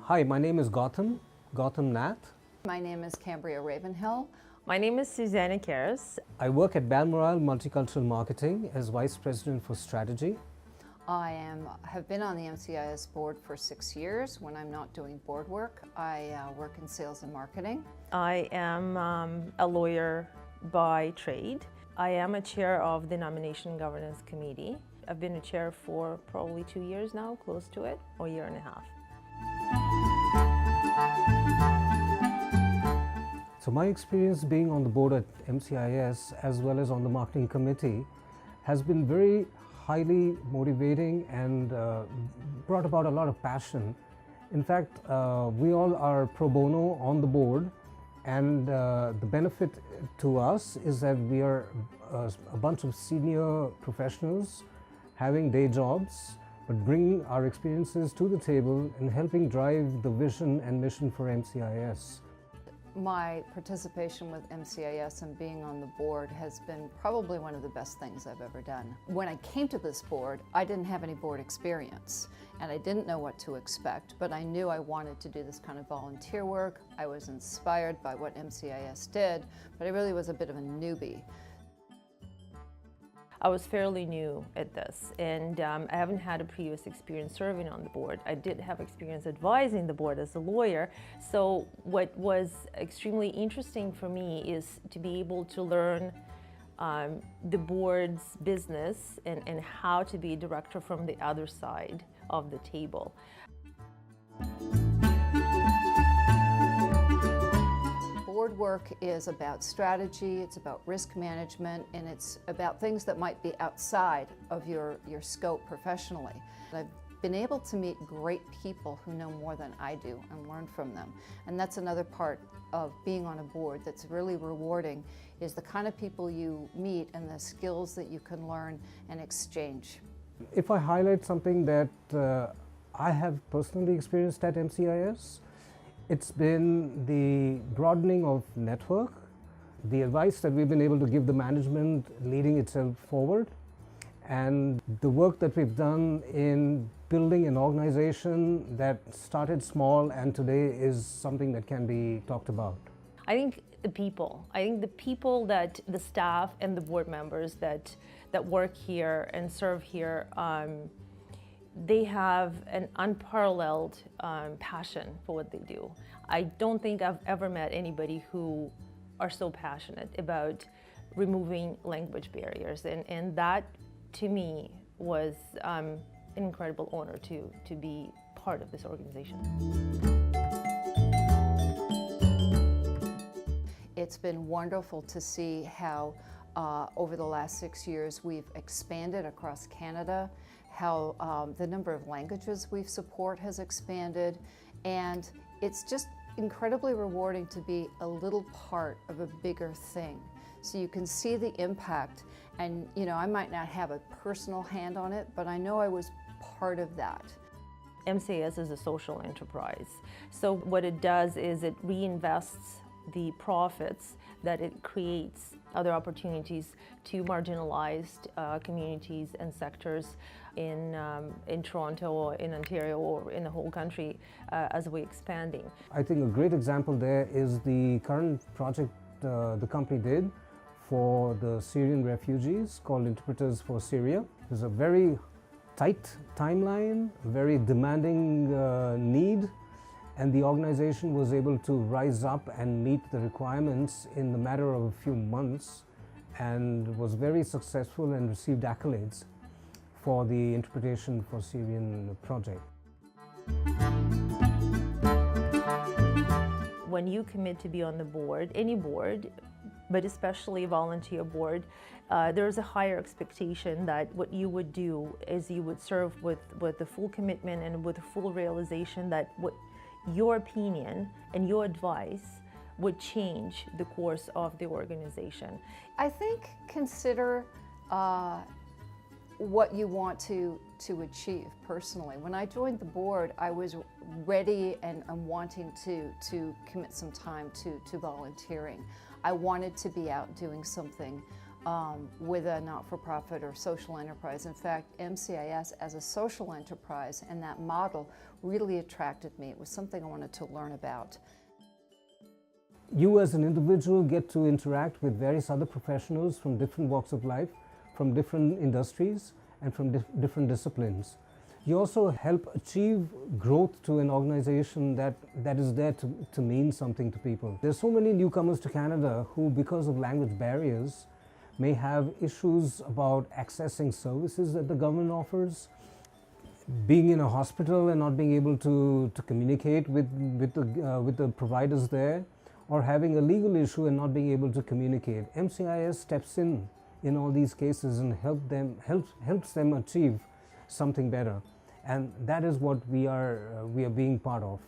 Hi, my name is Gautam Nath. My name is Cambria Ravenhill. My name is Soussanna Karas. I work at Balmoral Multicultural Marketing as Vice President for Strategy. I have been on the MCIS Board for 6 years. When I'm not doing board work, I work in sales and marketing. I am a lawyer by trade. I am a chair of the Nomination and Governance Committee. I've been a chair for probably 2 years now, close to it, or a year and a half. So my experience being on the board at MCIS as well as on the marketing committee has been very highly motivating and brought about a lot of passion. In fact, we all are pro bono on the board, and the benefit to us is that we are a bunch of senior professionals having day jobs, but bringing our experiences to the table and helping drive the vision and mission for MCIS. My participation with MCIS and being on the board has been probably one of the best things I've ever done. When I came to this board, I didn't have any board experience and I didn't know what to expect, but I knew I wanted to do this kind of volunteer work. I was inspired by what MCIS did, but I really was a bit of a newbie. I was fairly new at this, and I haven't had a previous experience serving on the board. I did have experience advising the board as a lawyer, so what was extremely interesting for me is to be able to learn the board's business and how to be a director from the other side of the table. Board work is about strategy, it's about risk management, and it's about things that might be outside of your scope professionally. I've been able to meet great people who know more than I do and learn from them. And that's another part of being on a board that's really rewarding, is the kind of people you meet and the skills that you can learn and exchange. If I highlight something that I have personally experienced at MCIS, it's been the broadening of network, the advice that we've been able to give the management leading itself forward, and the work that we've done in building an organization that started small and today is something that can be talked about. I think the people that the staff and the board members that work here and serve here, they have an unparalleled passion for what they do. I don't think I've ever met anybody who are so passionate about removing language barriers, and that to me was an incredible honor to be part of this organization. It's been wonderful to see how over the last 6 years we've expanded across Canada, how the number of languages we support has expanded, and it's just incredibly rewarding to be a little part of a bigger thing. So you can see the impact, and I might not have a personal hand on it, but I know I was part of that. MCIS is a social enterprise. So what it does is it reinvests the profits that it creates other opportunities to marginalized communities and sectors in Toronto or in Ontario or in the whole country as we're expanding. I think a great example there is the current project the company did for the Syrian refugees called Interpreters for Syria. There's a very tight timeline, very demanding need, and the organization was able to rise up and meet the requirements in the matter of a few months, and was very successful and received accolades for the Interpretation for Syrian project. When you commit to be on the board, any board, but especially a volunteer board, there's a higher expectation that what you would do is you would serve with the full commitment and with the full realization that what your opinion and your advice would change the course of the organization. I think consider what you want to achieve personally. When I joined the board, I was ready and wanting to commit some time to volunteering. I wanted to be out doing something with a not-for-profit or social enterprise. In fact, MCIS as a social enterprise and that model really attracted me. It was something I wanted to learn about. You as an individual get to interact with various other professionals from different walks of life, from different industries, and from different disciplines. You also help achieve growth to an organization that is there to mean something to people. There's so many newcomers to Canada who, because of language barriers, may have issues about accessing services that the government offers, being in a hospital and not being able to communicate with the providers there, or having a legal issue and not being able to communicate. MCIS steps in all these cases and helps them achieve something better. And that is what we are being part of.